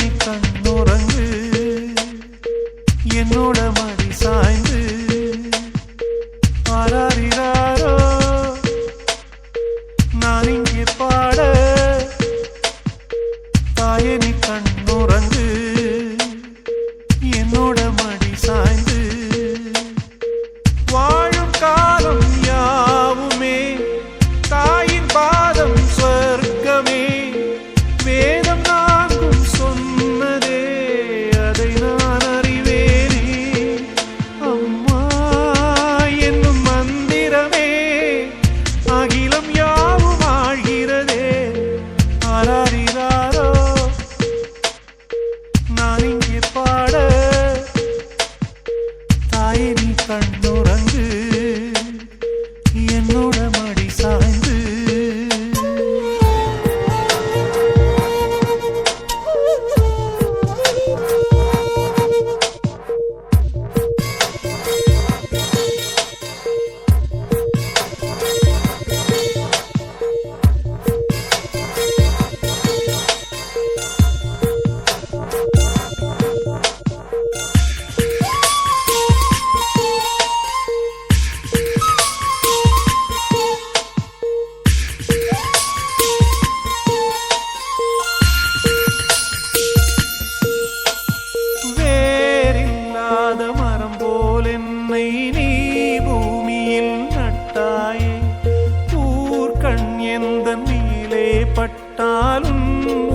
நீ கண்ணுறங்கு என்னோட மடி சாய்ந்து ஆராரிராரோ நான் இங்கே பாட தாயே நீ கண்ணுறங்கு என்னோட மடி சாய்ந்து வாழும் காலம் யாவுமே தாயின் பாதம் சொர்க்கமே வேதம் நான்கும் சொன்னதே அதை நான் அறிவேனே அம்மா என்னும் மந்திரமே அகிலம் யாவும் ஆழ்கிறதே ஆராரிராரோ நான் இங்கே பாட தாயே நீ கண்ணுறங்கு என்னோட மடி சாய்ந்து மரம் போல் என்னை நீ பூமியில் நட்டாயே ஊர்கண் எந்த மேலே பட்டாலும்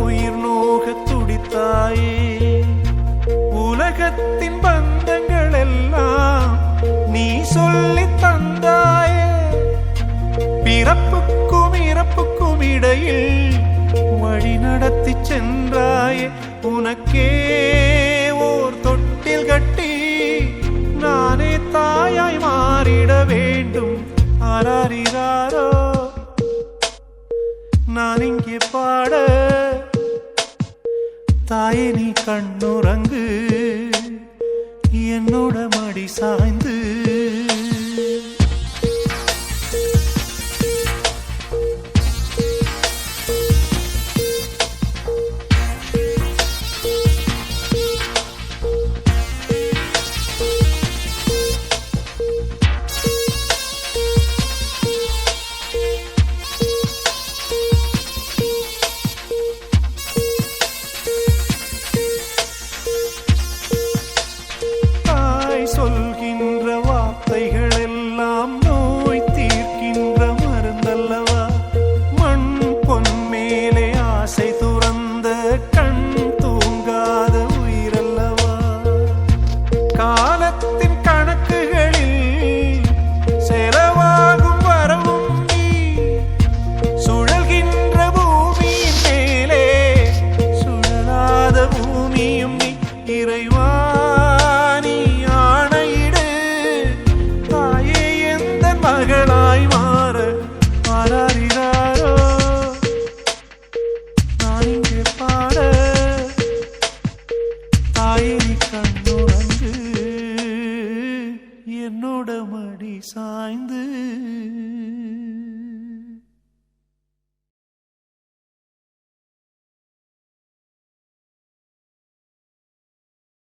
உயிர் நோக துடித்தாயே உலகத்தின் பந்தங்கள் எல்லாம் நீ சொல்லி தந்தாயே பிறப்புக்கும் இறப்புக்கும் இடையில் வழி நடத்தி சென்றாயே உனக்கே ஓர் தொட்டில் கட்டி நானே தாயாய் மாறிட வேண்டும் ஆராரிராரோ நான் இங்கே பாட தாயே நீ கண்ணுறங்கு என்னோட மடி சாய்ந்து